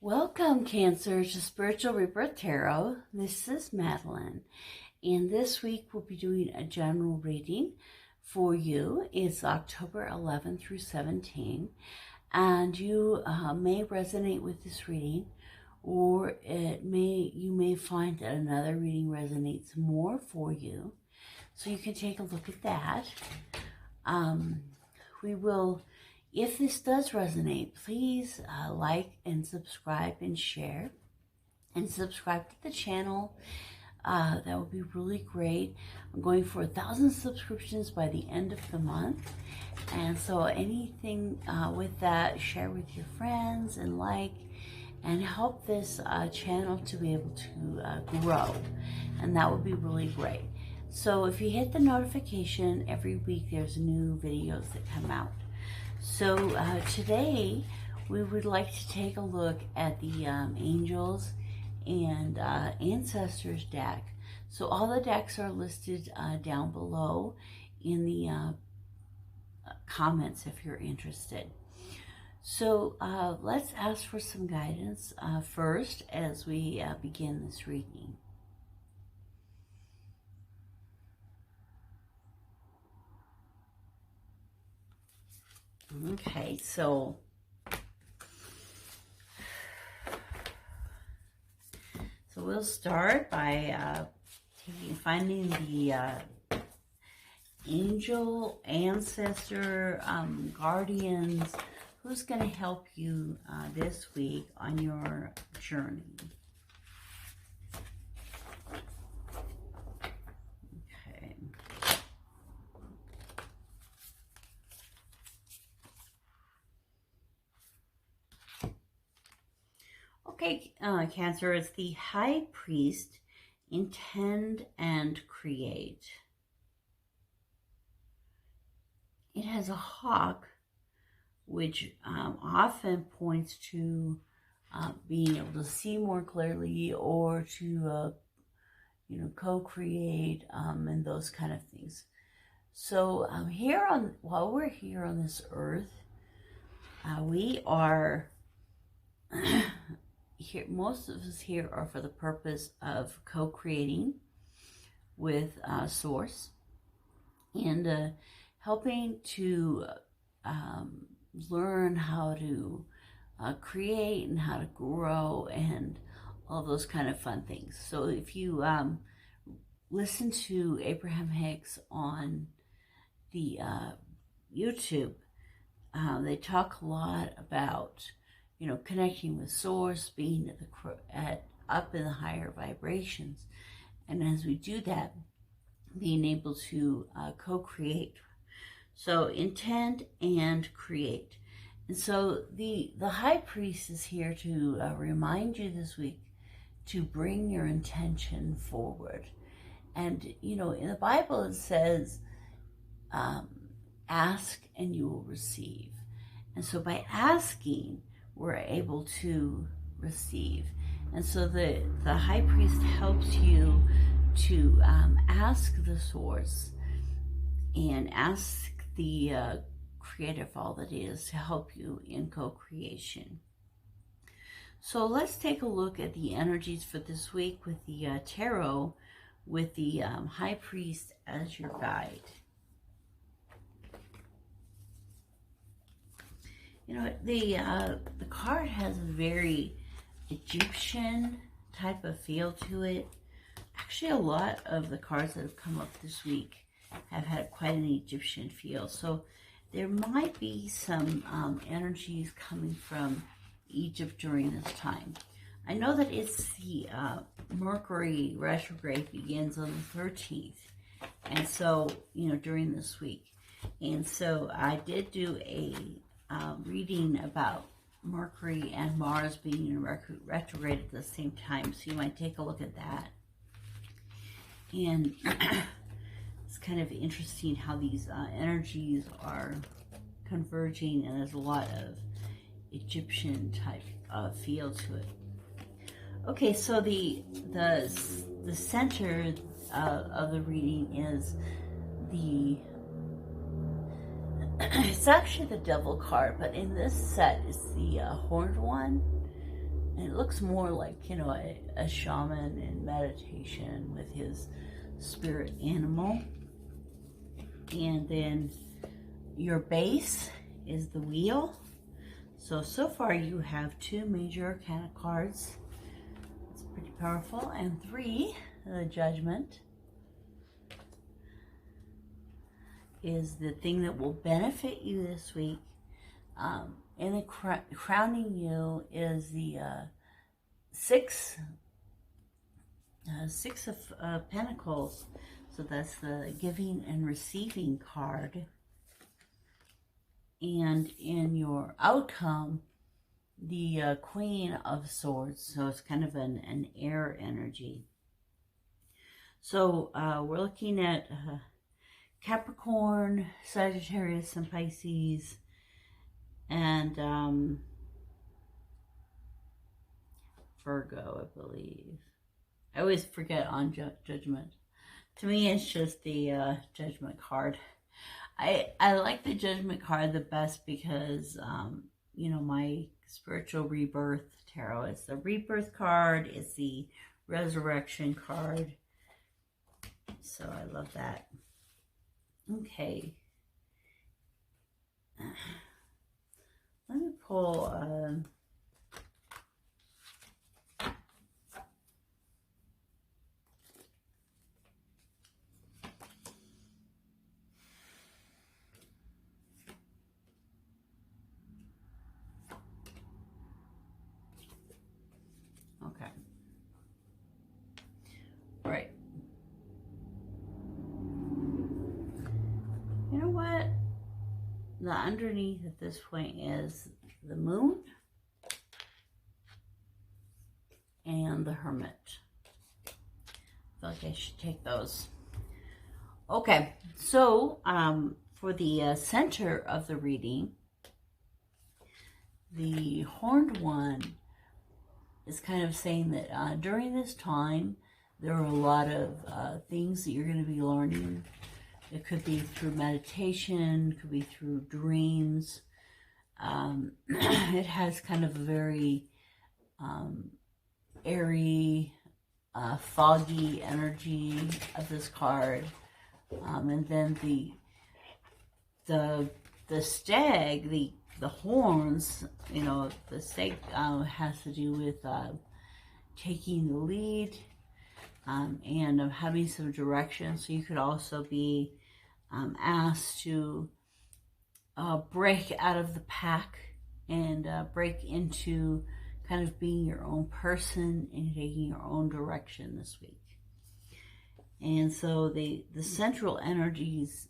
Welcome, Cancer, to Spiritual Rebirth Tarot. This is Madelyn, and this week we'll be doing a general reading for you. It's October 11 through 17, and you may resonate with this reading, or you may find that another reading resonates more for you. So you can take a look at that. If this does resonate, please like and subscribe and share. And subscribe to the channel. That would be really great. I'm going for 1,000 subscriptions by the end of the month. And so anything with that, share with your friends and like. And help this channel to be able to grow. And that would be really great. So if you hit the notification, every week there's new videos that come out. So today we would like to take a look at the Angels and Ancestors deck. So all the decks are listed down below in the comments if you're interested. So let's ask for some guidance first as we begin this reading. Okay, so we'll start by finding the angel, ancestor, guardians, who's going to help you this week on your journey. Okay, Cancer, it's the High Priest, intend and create. It has a hawk, which often points to being able to see more clearly, or to, co-create and those kind of things. So while we're here on this earth, we are here. Most of us here are for the purpose of co-creating with Source and helping to learn how to create and how to grow and all those kind of fun things. So if you listen to Abraham Hicks on the YouTube, they talk a lot about connecting with Source, being up in the higher vibrations. And as we do that, being able to co-create. So intend and create. And so the High Priest is here to remind you this week to bring your intention forward. And, in the Bible it says, ask and you will receive. And so by asking, we're able to receive. And so the High Priest helps you to ask the Source and ask the creator of all that is to help you in co-creation. So let's take a look at the energies for this week with the tarot, with the High Priest as your guide. The card has a very Egyptian type of feel to it. Actually, a lot of the cards that have come up this week have had quite an Egyptian feel. So there might be some energies coming from Egypt during this time. I know that it's the Mercury retrograde begins on the 13th. And so, during this week. And so I did do a reading about Mercury and Mars being in retrograde at the same time, so you might take a look at that. And it's kind of interesting how these energies are converging, and there's a lot of Egyptian type feel to it. Okay, so the center of the reading is it's actually the Devil card, but in this set it's the Horned One. And it looks more like, you know, a shaman in meditation with his spirit animal. And then your base is the wheel. So far you have 2 major arcana cards. It's pretty powerful. And 3, the judgment, is the thing that will benefit you this week. And the crowning you is the 6 of Pentacles. So that's the giving and receiving card. And in your outcome, the Queen of Swords. So it's kind of an air energy. So we're looking at Capricorn, Sagittarius, and Pisces. And Virgo, I believe. I always forget on Judgment. To me, it's just the Judgment card. I like the Judgment card the best because, you know, my spiritual rebirth tarot, it's the rebirth card, it's the resurrection card. So I love that. Okay. Let me pull okay. All right. You know what? The underneath at this point is the Moon and the Hermit. I feel like I should take those. Okay, so for the center of the reading, the Horned One is kind of saying that during this time, there are a lot of things that you're going to be learning. It could be through meditation, could be through dreams. It has kind of a very airy, foggy energy of this card. And then the stag, the horns, you know, the stag has to do with taking the lead and having some direction. So you could also be asked to break out of the pack and break into kind of being your own person and taking your own direction this week. And so the central energies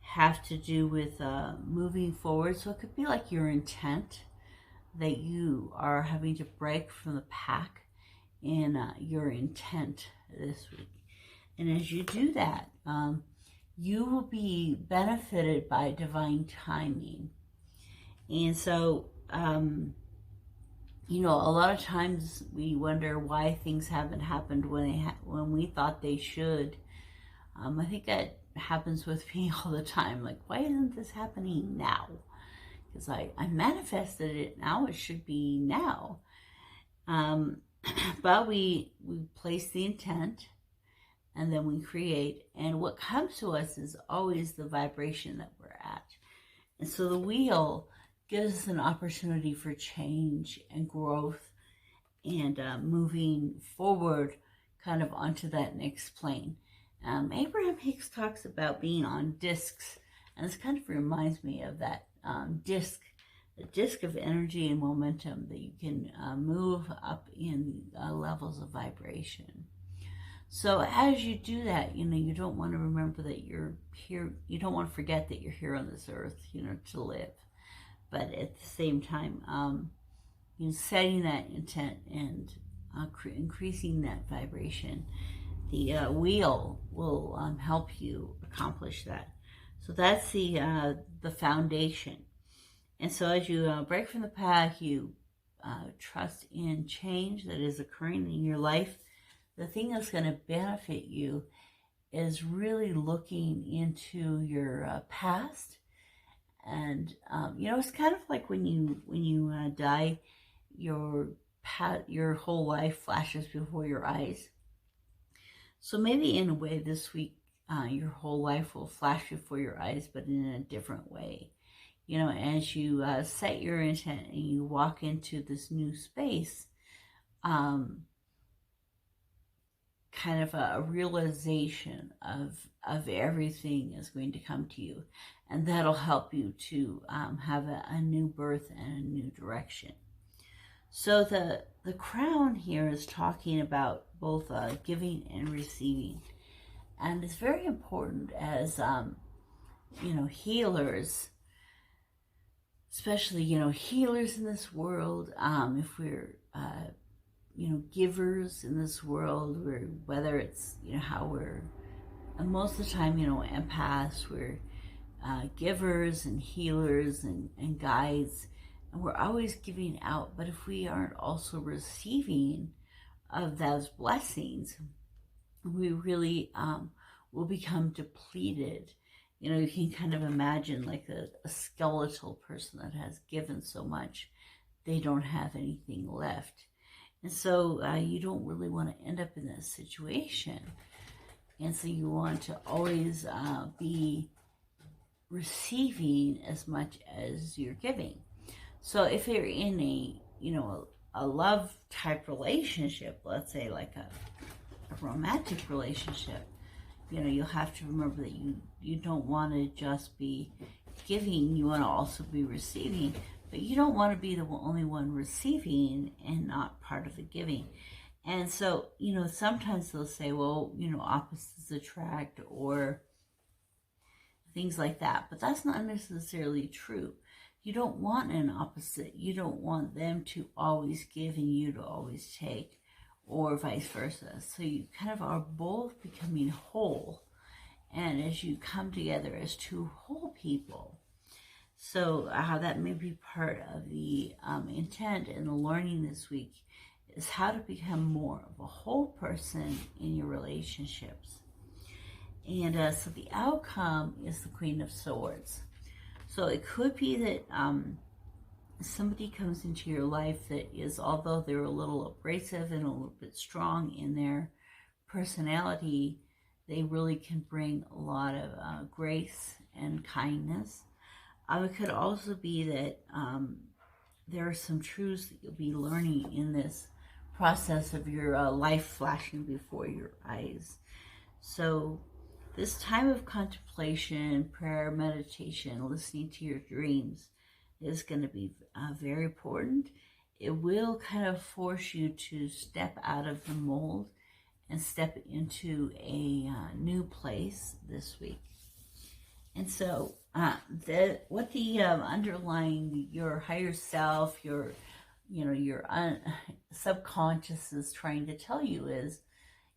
have to do with moving forward. So it could be like your intent that you are having to break from the pack in your intent this week. And as you do that, you will be benefited by divine timing. And so, you know, a lot of times we wonder why things haven't happened when we thought they should. I think that happens with me all the time. Like, why isn't this happening now? Because I manifested it now. It should be now. But we place the intent and then we create. And what comes to us is always the vibration that we're at. And so the wheel gives us an opportunity for change and growth and moving forward kind of onto that next plane. Abraham Hicks talks about being on discs, and this kind of reminds me of that disc, the disc of energy and momentum that you can move up in levels of vibration. So as you do that, you know, you don't want to remember that you're here, you don't want to forget that you're here on this earth, you know, to live. But at the same time, you know, setting that intent and increasing that vibration, the wheel will help you accomplish that. So that's the foundation. And so as you break from the path, you trust in change that is occurring in your life. The thing that's going to benefit you is really looking into your past. And, you know, it's kind of like when you die, your whole life flashes before your eyes. So maybe in a way this week, your whole life will flash before your eyes, but in a different way. You know, as you set your intent and you walk into this new space, kind of a realization of everything is going to come to you, and that'll help you to have a new birth and a new direction. So the crown here is talking about both giving and receiving, and it's very important as you know, healers, especially, you know, healers in this world. If we're you know, givers in this world, whether it's, you know, how we're, and most of the time, you know, empaths, we're givers and healers and guides, and we're always giving out. But if we aren't also receiving of those blessings, we really will become depleted. You know, you can kind of imagine like a skeletal person that has given so much, they don't have anything left. And so you don't really want to end up in that situation. And so you want to always be receiving as much as you're giving. So if you're in a, you know, a love type relationship, let's say like a romantic relationship, you know, you'll have to remember that you don't want to just be giving, you want to also be receiving, but you don't want to be the only one receiving and not part of the giving. And so, you know, sometimes they'll say, well, you know, opposites attract or things like that, but that's not necessarily true. You don't want an opposite. You don't want them to always give and you to always take, or vice versa. So you kind of are both becoming whole, and as you come together as two whole people. So that may be part of the intent and the learning this week, is how to become more of a whole person in your relationships. And so the outcome is the Queen of Swords. So it could be that somebody comes into your life that is, although they're a little abrasive and a little bit strong in their personality, they really can bring a lot of grace and kindness. It could also be that there are some truths that you'll be learning in this process of your life flashing before your eyes. So this time of contemplation, prayer, meditation, listening to your dreams is going to be very important. It will kind of force you to step out of the mold and step into a new place this week. And so what the underlying, your higher self, your, you know, your subconscious is trying to tell you is,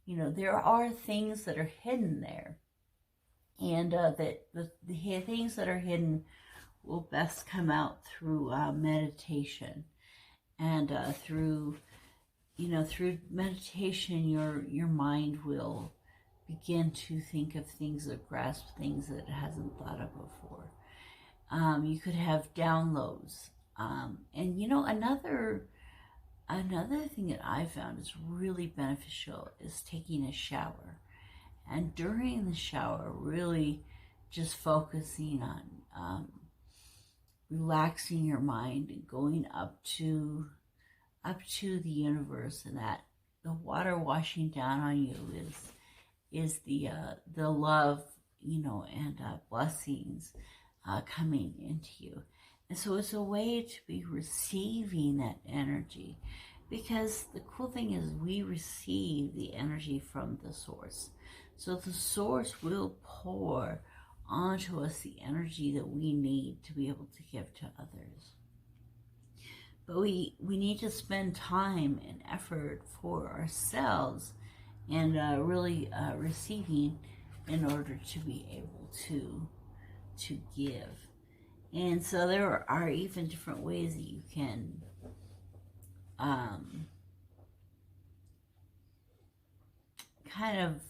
you know, there are things that are hidden there. And that the things that are hidden will best come out through meditation. And through meditation, your mind will begin to think of things, or grasp things that it hasn't thought of before. You could have downloads. And you know, another thing that I found is really beneficial is taking a shower. And during the shower, really just focusing on relaxing your mind and going up to the universe, and that the water washing down on you is the love, you know, and blessings coming into you. And so it's a way to be receiving that energy, because the cool thing is we receive the energy from the source. So the source will pour onto us the energy that we need to be able to give to others. But we need to spend time and effort for ourselves and really receiving in order to be able to give. And so there are even different ways that you can kind of,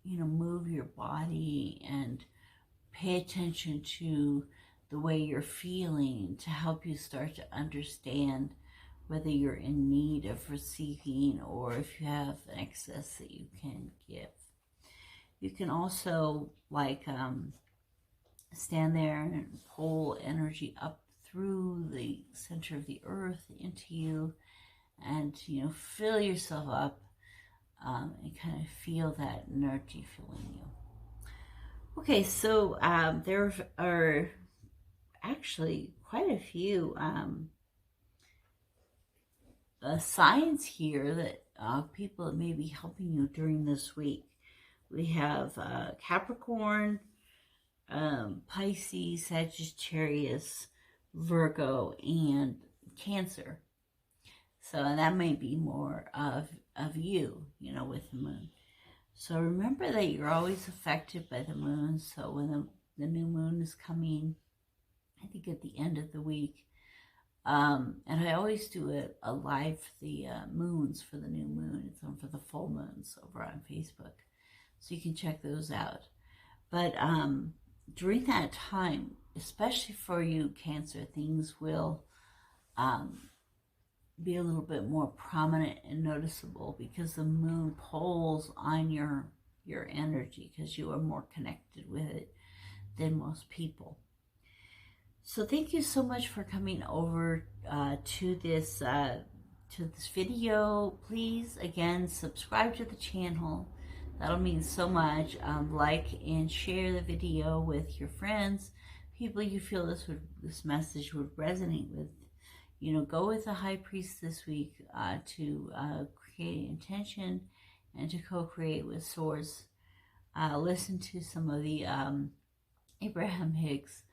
you know, move your body and pay attention to the way you're feeling to help you start to understand whether you're in need of receiving or if you have an excess that you can give. You can also like stand there and pull energy up through the center of the earth into you, and fill yourself up and kind of feel that energy filling you. Okay, so there are actually quite a few signs here that people that may be helping you during this week. We have Capricorn, Pisces, Sagittarius, Virgo, and Cancer. So, and that may be more of you, with the moon. So remember that you're always affected by the moon. So when the new moon is coming, I think at the end of the week, and I always do a live for the moons for the new moon. It's on for the full moons over on Facebook. So you can check those out. But during that time, especially for you, Cancer, things will be a little bit more prominent and noticeable because the moon pulls on your energy because you are more connected with it than most people. So thank you so much for coming over to this video. Please, again, subscribe to the channel. That'll mean so much. Like and share the video with your friends, people you feel this message would resonate with. Go with the High Priest this week to create intention and to co-create with Source. Listen to some of the Abraham Hicks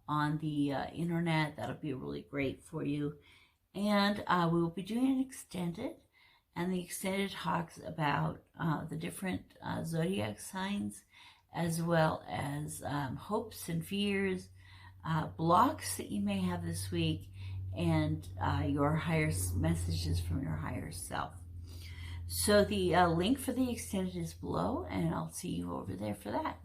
on the internet. That'll be really great for you. And we will be doing an extended, and the extended talks about the different zodiac signs, as well as hopes and fears, blocks that you may have this week, and your higher messages from your higher self. So the link for the extended is below, and I'll see you over there for that.